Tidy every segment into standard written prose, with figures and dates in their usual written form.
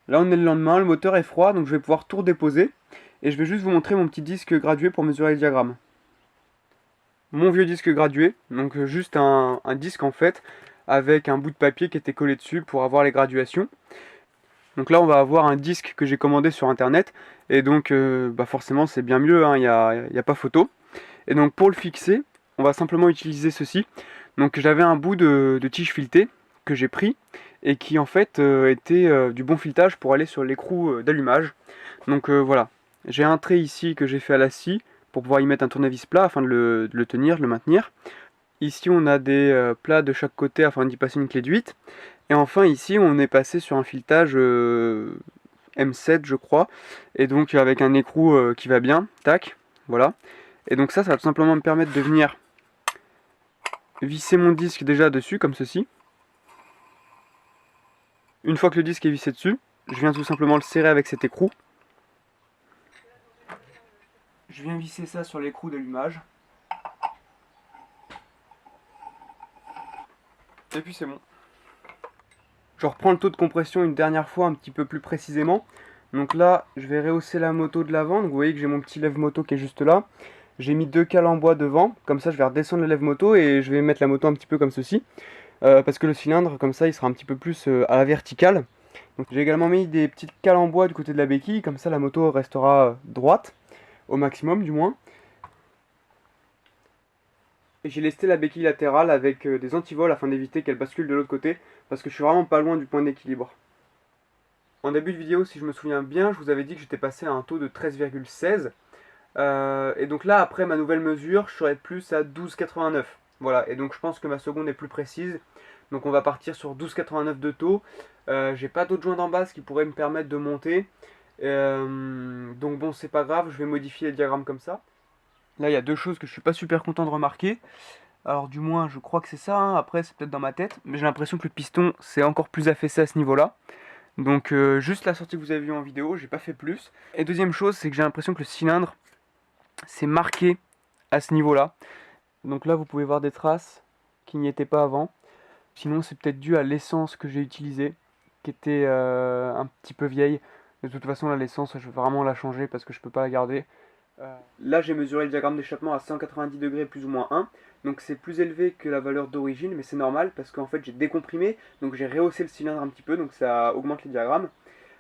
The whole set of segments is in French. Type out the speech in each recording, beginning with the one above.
Là on est le lendemain, le moteur est froid, donc je vais pouvoir tout redéposer. Et je vais juste vous montrer mon petit disque gradué pour mesurer le diagramme. Mon vieux disque gradué, donc juste un disque en fait, avec un bout de papier qui était collé dessus pour avoir les graduations. Donc là on va avoir un disque que j'ai commandé sur internet, et donc forcément c'est bien mieux, hein, y a pas photo. Et donc pour le fixer, on va simplement utiliser ceci. Donc j'avais un bout de tige filetée que j'ai pris, et qui en fait était du bon filetage pour aller sur l'écrou d'allumage. Donc voilà, j'ai un trait ici que j'ai fait à la scie pour pouvoir y mettre un tournevis plat afin de le tenir, de le maintenir. Ici on a des plats de chaque côté afin d'y passer une clé de 8. Et enfin ici on est passé sur un filetage M7 je crois, et donc avec un écrou qui va bien, tac, voilà. Et donc ça va tout simplement me permettre de venir visser mon disque déjà dessus comme ceci. Une fois que le disque est vissé dessus, je viens tout simplement le serrer avec cet écrou. Je viens visser ça sur l'écrou d'allumage. Et puis c'est bon. Je reprends le taux de compression une dernière fois un petit peu plus précisément. Donc là, je vais rehausser la moto de l'avant. Donc vous voyez que j'ai mon petit lève-moto qui est juste là. J'ai mis 2 cales en bois devant. Comme ça, je vais redescendre le lève-moto et je vais mettre la moto un petit peu comme ceci. Parce que le cylindre, comme ça, il sera un petit peu plus à la verticale. Donc j'ai également mis des petites cales en bois du côté de la béquille. Comme ça, la moto restera droite, au maximum du moins. Et j'ai lesté la béquille latérale avec des antivols afin d'éviter qu'elle bascule de l'autre côté, parce que je suis vraiment pas loin du point d'équilibre. En début de vidéo, si je me souviens bien, je vous avais dit que j'étais passé à un taux de 13,16. Et donc là, après ma nouvelle mesure, je serai plus à 12,89. Voilà, et donc je pense que ma seconde est plus précise. Donc on va partir sur 12,89 de taux. J'ai pas d'autres joints d'en base qui pourraient me permettre de monter. Donc bon, c'est pas grave, je vais modifier les diagrammes comme ça. Là, il y a deux choses que je suis pas super content de remarquer. Alors du moins, je crois que c'est ça, hein. Après c'est peut-être dans ma tête, mais j'ai l'impression que le piston c'est encore plus affaissé à ce niveau-là. Donc juste la sortie que vous avez vue en vidéo, j'ai pas fait plus. Et deuxième chose, c'est que j'ai l'impression que le cylindre c'est marqué à ce niveau-là. Donc là, vous pouvez voir des traces qui n'y étaient pas avant. Sinon, c'est peut-être dû à l'essence que j'ai utilisée, qui était un petit peu vieille. De toute façon, là, l'essence, je vais vraiment la changer parce que je peux pas la garder. Là, j'ai mesuré le diagramme d'échappement à 190 degrés plus ou moins 1. Donc c'est plus élevé que la valeur d'origine, mais c'est normal parce qu'en fait j'ai décomprimé, donc j'ai rehaussé le cylindre un petit peu, donc ça augmente les diagrammes.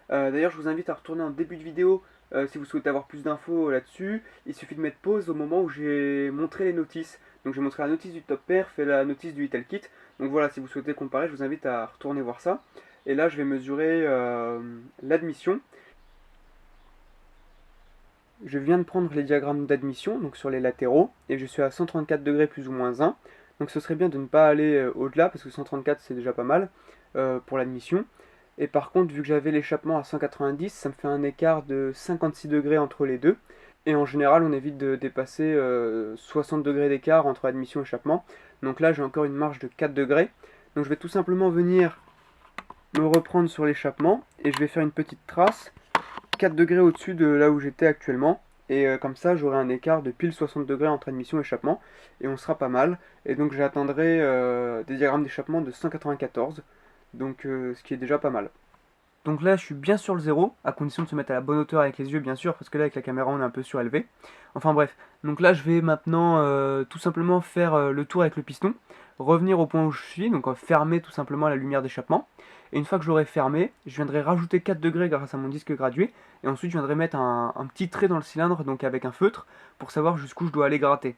D'ailleurs, je vous invite à retourner en début de vidéo si vous souhaitez avoir plus d'infos là-dessus. Il suffit de mettre pause au moment où j'ai montré les notices. Donc j'ai montré la notice du top perf et la notice du Ital Kit. Donc voilà, si vous souhaitez comparer, je vous invite à retourner voir ça. Et là, je vais mesurer l'admission. Je viens de prendre les diagrammes d'admission, donc sur les latéraux, et je suis à 134 degrés plus ou moins 1. Donc ce serait bien de ne pas aller au-delà, parce que 134 c'est déjà pas mal pour l'admission. Et par contre, vu que j'avais l'échappement à 190, ça me fait un écart de 56 degrés entre les deux. Et en général, on évite de dépasser 60 degrés d'écart entre admission et échappement. Donc là, j'ai encore une marge de 4 degrés. Donc je vais tout simplement venir me reprendre sur l'échappement, et je vais faire une petite trace 4 degrés au-dessus de là où j'étais actuellement. Et comme ça, j'aurai un écart de pile 60 degrés entre admission et échappement. Et on sera pas mal. Et donc j'atteindrai des diagrammes d'échappement de 194. Donc ce qui est déjà pas mal. Donc là, je suis bien sur le zéro, à condition de se mettre à la bonne hauteur avec les yeux, bien sûr, parce que là, avec la caméra, on est un peu surélevé. Enfin bref, donc là, je vais maintenant tout simplement faire le tour avec le piston, revenir au point où je suis, donc fermer tout simplement la lumière d'échappement. Et une fois que j'aurai fermé, je viendrai rajouter 4 degrés grâce à mon disque gradué, et ensuite je viendrai mettre un petit trait dans le cylindre, donc avec un feutre, pour savoir jusqu'où je dois aller gratter.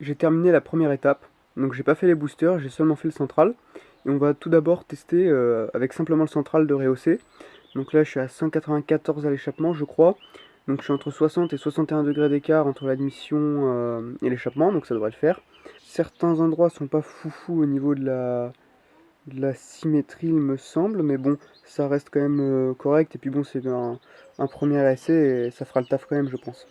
J'ai terminé la première étape, donc j'ai pas fait les boosters, j'ai seulement fait le central. Et on va tout d'abord tester avec simplement le central de rehausser. Donc là je suis à 194 à l'échappement je crois. Donc je suis entre 60 et 61 degrés d'écart entre l'admission et l'échappement, donc ça devrait le faire. Certains endroits sont pas foufou au niveau de la symétrie il me semble, mais bon ça reste quand même correct. Et puis bon c'est un premier essai et ça fera le taf quand même je pense.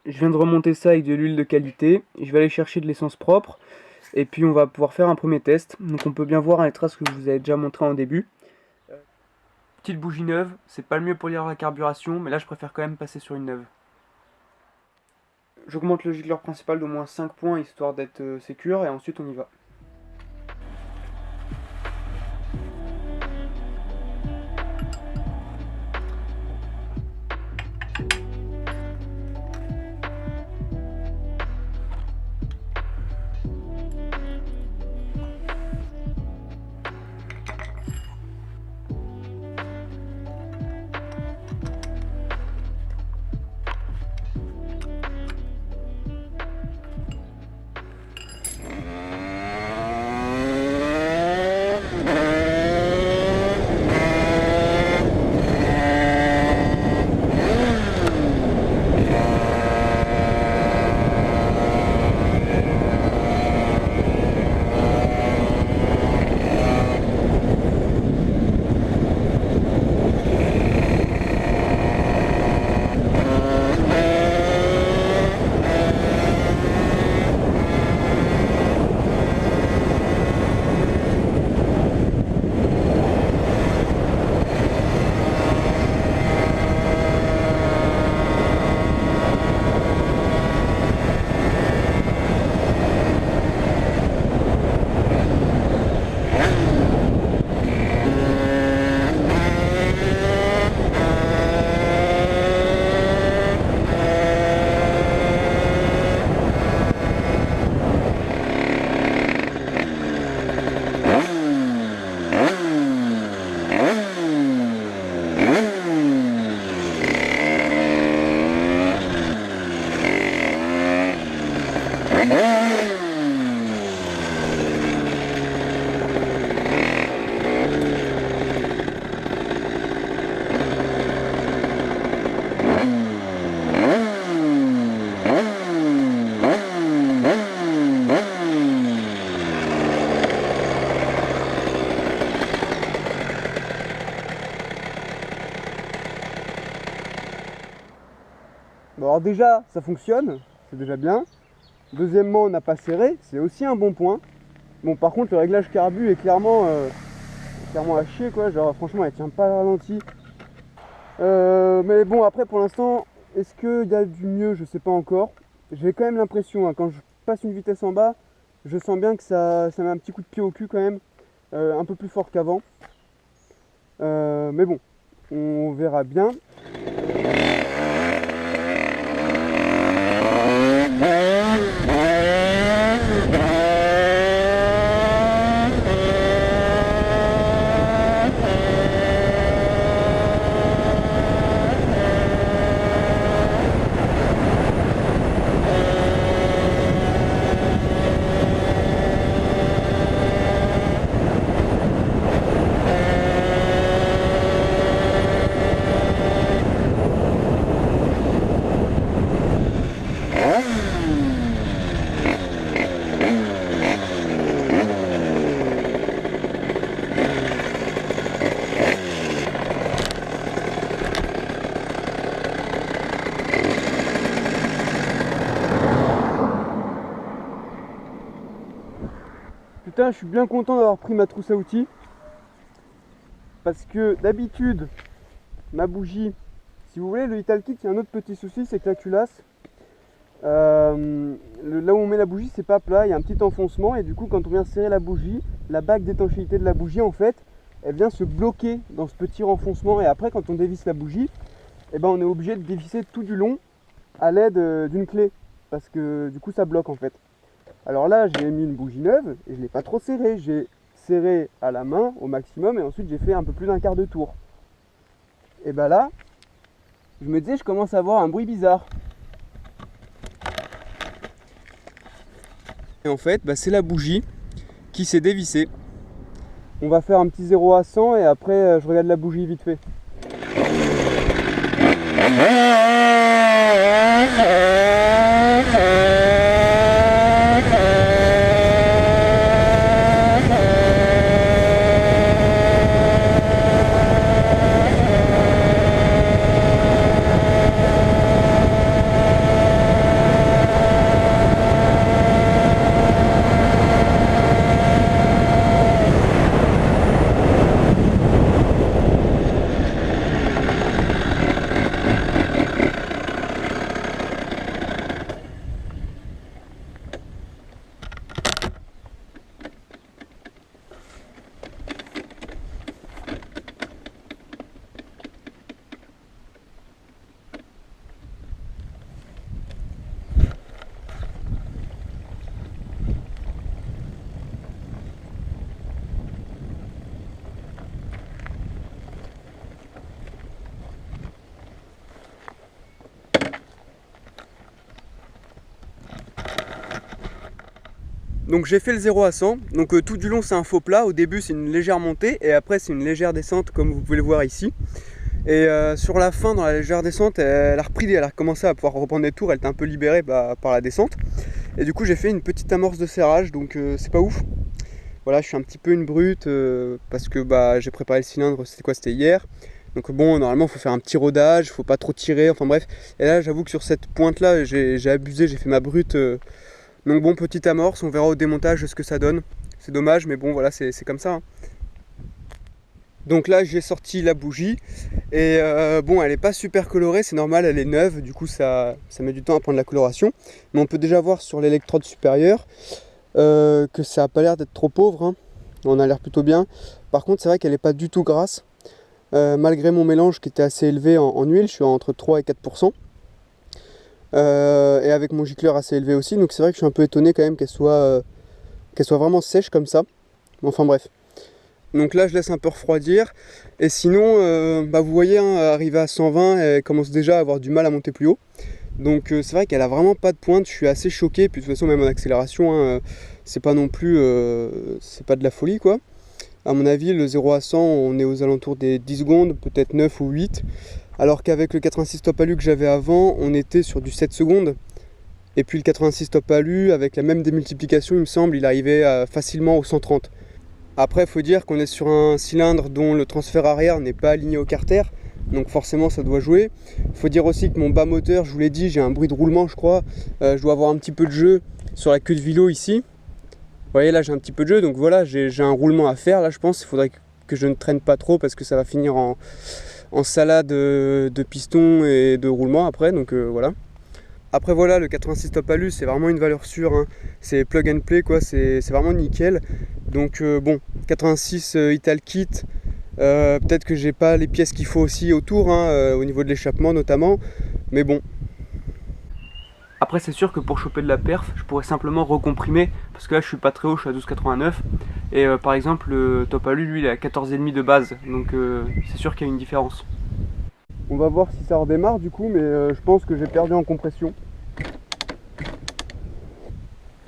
Je viens de remonter ça avec de l'huile de qualité. Je vais aller chercher de l'essence propre. Et puis on va pouvoir faire un premier test. Donc on peut bien voir les traces que je vous avais déjà montré en début. Petite bougie neuve, c'est pas le mieux pour lire la carburation, mais là je préfère quand même passer sur une neuve. J'augmente le gicleur principal d'au moins 5 points histoire d'être sécure et ensuite on y va. Bon, alors déjà, ça fonctionne, c'est déjà bien. Deuxièmement, on n'a pas serré, c'est aussi un bon point. Bon, par contre, le réglage carbu est clairement à chier, quoi. Genre, franchement, elle tient pas le ralenti. Mais bon, après, pour l'instant, est-ce qu'il y a du mieux? Je sais pas encore. J'ai quand même l'impression, hein, quand je passe une vitesse en bas, je sens bien que ça met un petit coup de pied au cul quand même, un peu plus fort qu'avant. Mais bon, on verra bien. Putain, je suis bien content d'avoir pris ma trousse à outils. Parce que d'habitude, ma bougie, si vous voulez, le Italkit, il y a un autre petit souci, c'est que la culasse, là où on met la bougie, c'est pas plat, il y a un petit enfoncement. Et du coup, quand on vient serrer la bougie, la bague d'étanchéité de la bougie, en fait, elle vient se bloquer dans ce petit renfoncement. Et après, quand on dévisse la bougie, eh ben, on est obligé de dévisser tout du long à l'aide d'une clé. Parce que du coup, ça bloque en fait. Alors là, j'ai mis une bougie neuve et je ne l'ai pas trop serré. J'ai serré à la main au maximum et ensuite j'ai fait un peu plus d'un quart de tour. Et ben là, je me disais, je commence à avoir un bruit bizarre. Et en fait, c'est la bougie qui s'est dévissée. On va faire un petit 0 à 100 et après je regarde la bougie vite fait. Donc j'ai fait le 0 à 100, donc tout du long c'est un faux plat, au début c'est une légère montée et après c'est une légère descente comme vous pouvez le voir ici. Et sur la fin, dans la légère descente, elle a repris, elle a recommencé à pouvoir reprendre des tours, elle était un peu libérée par la descente. Et du coup j'ai fait une petite amorce de serrage, donc c'est pas ouf. Voilà, je suis un petit peu une brute parce que j'ai préparé le cylindre, c'était hier. Donc bon, normalement il faut faire un petit rodage, il faut pas trop tirer, enfin bref. Et là j'avoue que sur cette pointe là j'ai abusé, j'ai fait ma brute. Donc bon, petite amorce, on verra au démontage ce que ça donne. C'est dommage, mais bon voilà, c'est comme ça. Hein. Donc là j'ai sorti la bougie et bon, elle est pas super colorée, c'est normal, elle est neuve, du coup ça met du temps à prendre la coloration. Mais on peut déjà voir sur l'électrode supérieure que ça a pas l'air d'être trop pauvre. Hein. On a l'air plutôt bien. Par contre c'est vrai qu'elle est pas du tout grasse. Malgré mon mélange qui était assez élevé en huile, je suis entre 3 et 4%. Et avec mon gicleur assez élevé aussi, donc c'est vrai que je suis un peu étonné quand même qu'elle soit vraiment sèche comme ça. Enfin bref. Donc là je laisse un peu refroidir. Et sinon, vous voyez, hein, arrivé à 120, elle commence déjà à avoir du mal à monter plus haut. Donc c'est vrai qu'elle a vraiment pas de pointe, je suis assez choqué. Puis de toute façon même en accélération, hein, c'est pas non plus, c'est pas de la folie quoi. À mon avis le 0 à 100 on est aux alentours des 10 secondes, peut-être 9 ou 8. Alors qu'avec le 86 top alu que j'avais avant, on était sur du 7 secondes. Et puis le 86 top alu, avec la même démultiplication, il me semble, il arrivait facilement aux 130. Après, il faut dire qu'on est sur un cylindre dont le transfert arrière n'est pas aligné au carter. Donc forcément, ça doit jouer. Il faut dire aussi que mon bas moteur, je vous l'ai dit, j'ai un bruit de roulement, je crois. Je dois avoir un petit peu de jeu sur la queue de vélo ici. Vous voyez, là, j'ai un petit peu de jeu. Donc voilà, j'ai un roulement à faire. Là, je pense qu'il faudrait que je ne traîne pas trop parce que ça va finir en salade de piston et de roulement après. Donc voilà. Après voilà, le 86 top alu c'est vraiment une valeur sûre, hein. C'est plug and play quoi, c'est vraiment nickel. Donc bon, 86 Ital Kit, peut-être que j'ai pas les pièces qu'il faut aussi autour, hein, au niveau de l'échappement notamment, mais bon. Après c'est sûr que pour choper de la perf, je pourrais simplement recomprimer, parce que là je suis pas très haut, je suis à 12,89, et par exemple le top alu lui il est à 14,5 de base, donc c'est sûr qu'il y a une différence. On va voir si ça redémarre du coup, mais je pense que j'ai perdu en compression.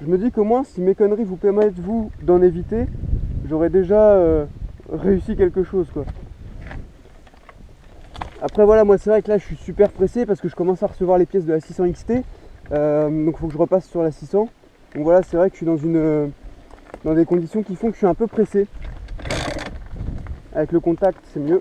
Je me dis qu'au moins si mes conneries vous permettent vous d'en éviter, j'aurais déjà réussi quelque chose quoi. Après voilà, moi c'est vrai que là je suis super pressé parce que je commence à recevoir les pièces de la 600 XT, donc il faut que je repasse sur la 600. Donc voilà, c'est vrai que je suis dans des conditions qui font que je suis un peu pressé. Avec le contact c'est mieux.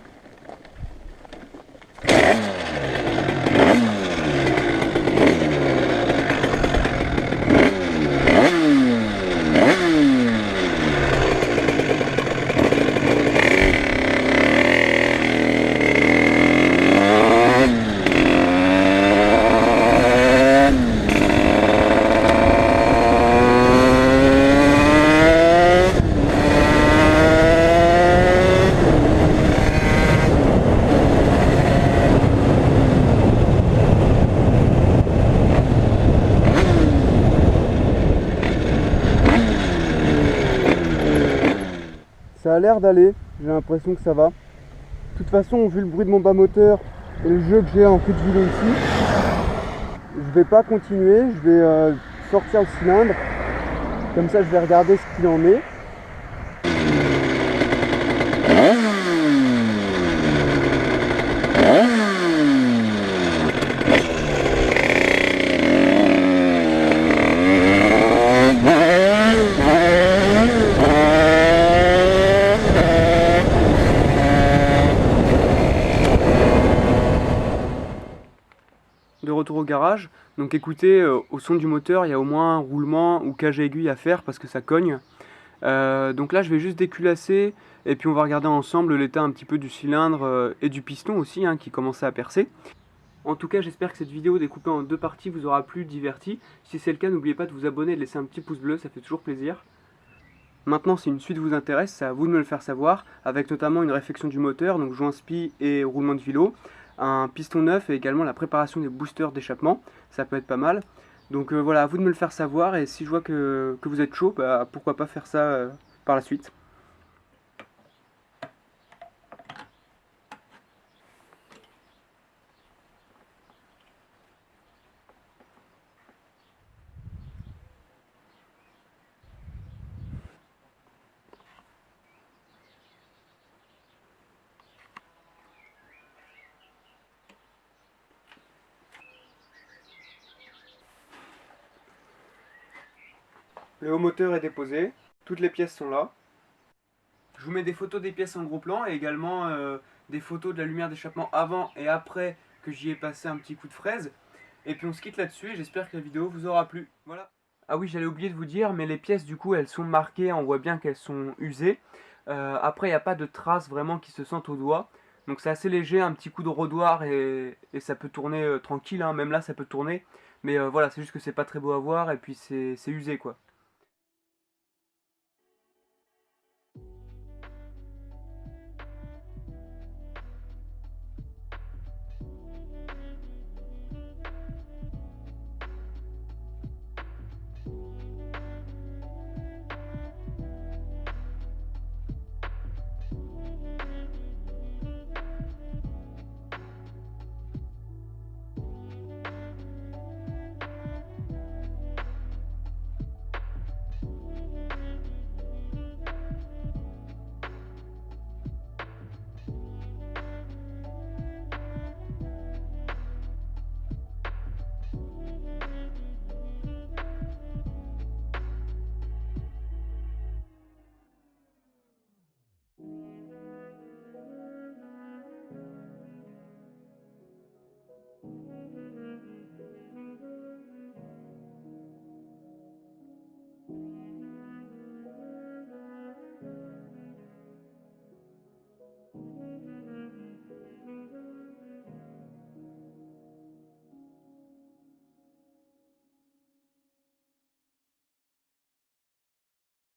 Ça a l'air d'aller, j'ai l'impression que ça va. De toute façon, vu le bruit de mon bas moteur et le jeu que j'ai en queue de vélo ici, je vais pas continuer, je vais sortir le cylindre. Comme ça, je vais regarder ce qu'il en est. De retour au garage, donc écoutez, au son du moteur il y a au moins un roulement ou cage à aiguille à faire parce que ça cogne. Donc là je vais juste déculasser et puis on va regarder ensemble l'état un petit peu du cylindre et du piston aussi hein, qui commençait à percer. En tout cas j'espère que cette vidéo découpée en deux parties vous aura plu, diverti. Si c'est le cas n'oubliez pas de vous abonner et de laisser un petit pouce bleu, ça fait toujours plaisir. Maintenant si une suite vous intéresse, c'est à vous de me le faire savoir, avec notamment une réflexion du moteur, donc joint spi et roulement de vélo, un piston neuf et également la préparation des boosters d'échappement, ça peut être pas mal. Donc voilà, à vous de me le faire savoir et si je vois que vous êtes chaud, pourquoi pas faire ça par la suite. Le haut moteur est déposé, toutes les pièces sont là. Je vous mets des photos des pièces en gros plan et également des photos de la lumière d'échappement avant et après que j'y ai passé un petit coup de fraise. Et puis on se quitte là-dessus et j'espère que la vidéo vous aura plu. Voilà. Ah oui, j'allais oublier de vous dire, mais les pièces du coup elles sont marquées, on voit bien qu'elles sont usées. Après il n'y a pas de traces vraiment qui se sentent au doigt. Donc c'est assez léger, un petit coup de rodoir et ça peut tourner tranquille, hein. Même là ça peut tourner. Mais voilà, c'est juste que c'est pas très beau à voir et puis c'est usé quoi.